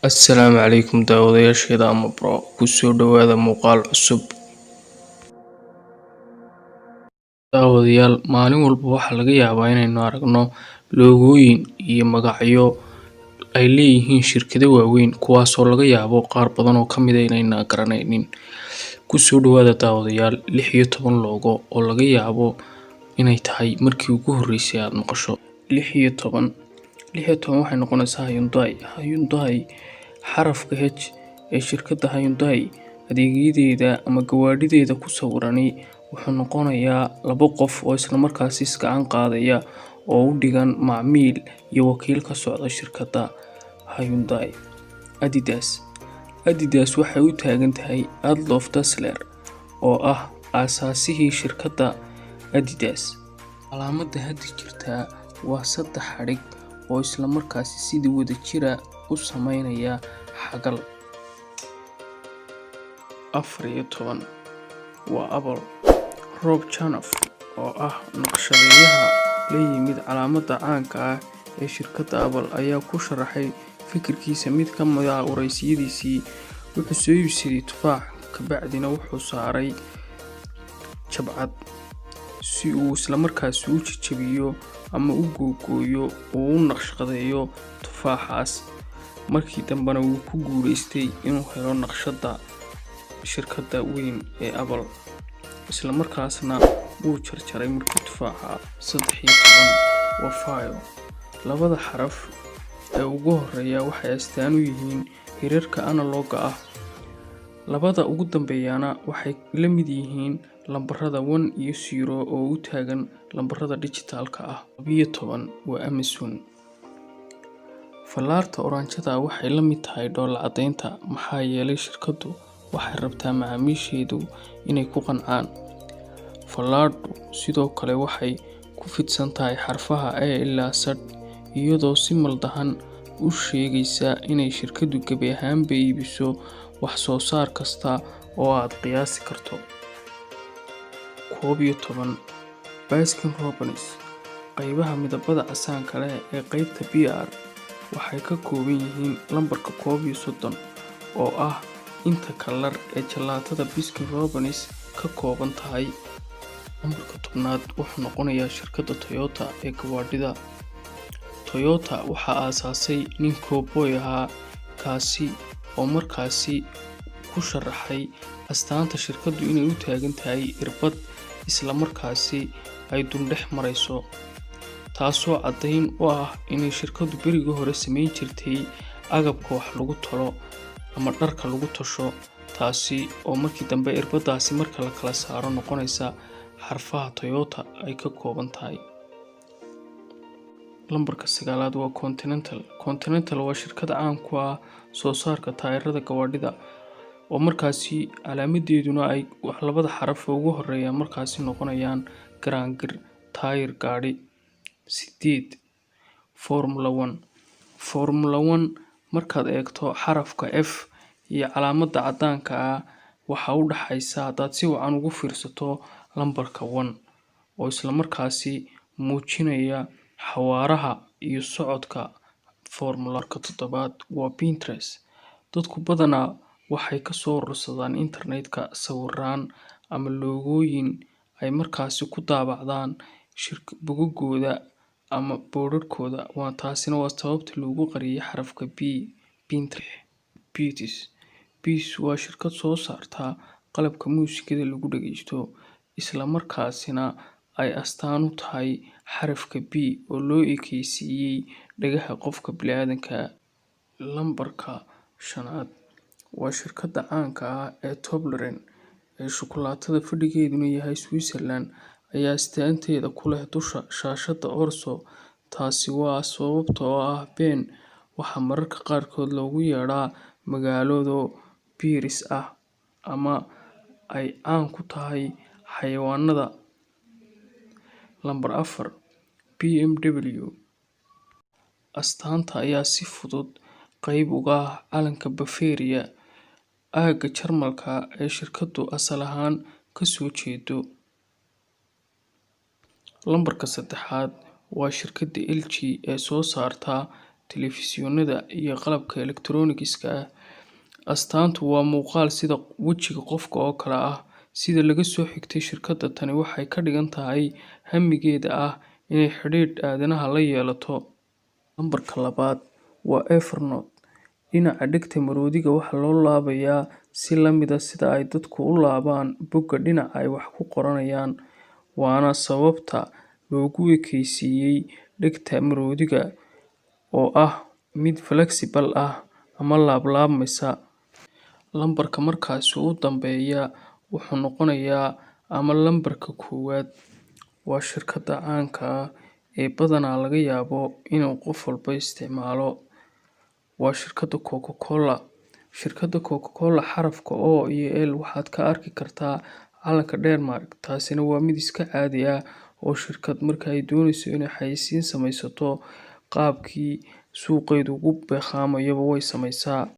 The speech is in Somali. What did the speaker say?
Assalaamu calaykum daawadayaasheeda ama bro ku soo dhawaada muuqaal cusub. Daawadayaal, maalin walba waxaa laga yaabaa inaynu aragno loogooyin iyo magacyo ay leeyihiin shirkado waaweyn kuwaasoo laga yaabo qaar badan oo ka mid ah inayna garanaynin. Ku soo dhawaada daawadayaal 16 loogo oo laga yaabo inay tahay markii ugu horreysay aad maqasho. 16 waxay noqonaysaa Hyundai. Xarafka H ee shirkadda Hyundai adeegyadeeda ama gawaadhideeda ku sawirani wuxuu noqonayaa laba qof oo isla markaasi gacan qaadaya oo u dhigan macmiil iyo wakiil ka socda shirkadda Hyundai. Adidas waxay u taagan tahay Adolf Dassler oo ah aasaasihii shirkadda Adidas. Calaamadda hadda jirta waa 3 xadhig oo isla markaasi si wadajir ah u sameynaya xagal. 14 waa Apple. Rob Janoff oo ah naqshadeeyaha la yimid calaamadda caanka ah ee shirkadda Apple ayaa ku sharaxay fikirkiisa mid ka mid ah wareysiyadiisii. Wuxuu soo iibsaday tufaax, kabacdina wuxuu saaray jabcad si uu isla markaasi u jajabiyo ama u googooyo oo u naqshadeeyo tufaaxaas. Markii dambena wuu ku guuleystay inuu helo naqshadda shirkadda weyn ee Apple, isla markaasna wuu jarjaray markii tufaaxa. 13 waa Fire. Labada xaraf ee ugu horeeya waxay astaan u yihiin hirarka analogga ah, labada ugu dambeeyana waxay la mid yihiin lambarada 1 iyo 0 oo u taagan lambarada dhijitaalka ah. 12 waa Amazon. Fallaarta oranjada waxay la mid tahay dhoolla caddaynta maxaa yeelay shirkaddu waxay rabtaa macaamiisheedu inay ku qancaan. Fallaadhu sidoo kale waxay ku fidsan tahay xarfaha A ilaa Z iyadoo si maldahan u sheegaysa inay shirkaddu gebi ahaanba iibiso wax soo saar kasta oo aad qiyaasi karto. 11 Baskin Robbins. Qaybaha midabada casaanka leh ee qaybta PR waxay ka kooban yihiin lambarka 31 oo ah inta kalar ee jalaatada Baskin Robbins ka kooban tahay. Lambarka 10 wuxuu noqonayaa shirkadda Toyota ee gawaadhida. Toyota waxaa aasaasay nin cowboy ahaa kaasi oo markaasi ku sharaxay astaanta shirkaddu inay u taagan tahay irbad isla markaasi ay dundhex marayso, taasoo caddayn u ah inay shirkaddu berigii hore samayn jirtay agabka wax lagu tolo ama dharka lagu tasho, taasi oo markii dambe irbadaasi marka la kala saaro noqonaysa xarfaha Toyota ay ka kooban tahay. Lambarka 9 waa Continental. Continental waa shirkad caan ku ah soo saarka taayirada gawaadhida oo markaasi calaamadeeduna ay labada xaraf ugu horeeya markaasi noqonayaan garaangir taayir gaadhi. 8 Formula 1 markaad eegto xarafka F iyo calaamadda caddaanka ah waxaa u dhaxaysa haddaad si wacan ugu fiirsato lambarka 1 oo isla markaasi muujinaya xawaaraha iyo socodka Formula. 7 waa Pinterest. Dadku badanaa waxay ka soo urursadaan internetka sawiraan ama loogooyin ay markaasi ku daabacdaan bogagooda ama boorarkooda. Taasina waa sababta loogu qariyay xarafka P. Pinterest. Beats waa shirkad soo saarta qalabka muusikada lagu dhageysto, isla markaasina ay astaan u tahay xarafka B oo loo ekaysiiyay dhagaha qofka bini'aadamka. Lambarka 5 waa shirkadda caanka ah ee Toblerone ee shukulaatada fadhigeeduna yahay Switzerland ayaa astaanteeda ku leh dusha shaashadda Orso. Taasi waa sababtoo ah Ben waxaa mararka qaarkood loogu yeedhaa magaalo Paris ah ama ay caan ku tahay xayawaanada. Lambar 4 BMW. Astaanta ayaa si fudud qayb uga ah calanka Bavaria, aagga Jarmalka ee shirkaddu asal ahaan ka soo jeedo. Lambarka 3 waa shirkadda LG ee soo saarta telefishinada iyo qalabka elektaroonigiska ah. Astaantu waa muuqaal sida wejiga qofka oo kale ah. Sida laga soo xigtay shirkadda, tani waxay ka dhigan tahay hamigeeda ah inay xidhiidh aadanaha la yeelato. Lambarka labaad waa Evernote. Dhinaca dhegta maroodiga waxaa loo laabayaa si la mid ah sida ay dadku u laabaan bogga dhinaca ay wax ku qoranayaan, waana sababta loogu ekaysiiyay dhegta maroodiga oo ah mid flexible ah ama laablaabmaysa. Lambarka markaasi u dambeeya wuxuu noqonayaa ama lambarka koowaad. Waa shirkadda caanka ah ee badanaa laga yaabo inuu qof walba isticmaalo. Waa shirkadda Coca-Cola. Shirkadda Coca-Cola, xarafka O iyo L waxaad ka arki kartaa calanka Denmark. Taasina waa mid iska caadi ah oo shirkad marka ay doonayso inay xayeysiin samaysato qaabkii suuqeedu ugu beeqaamayaba way samaysaa.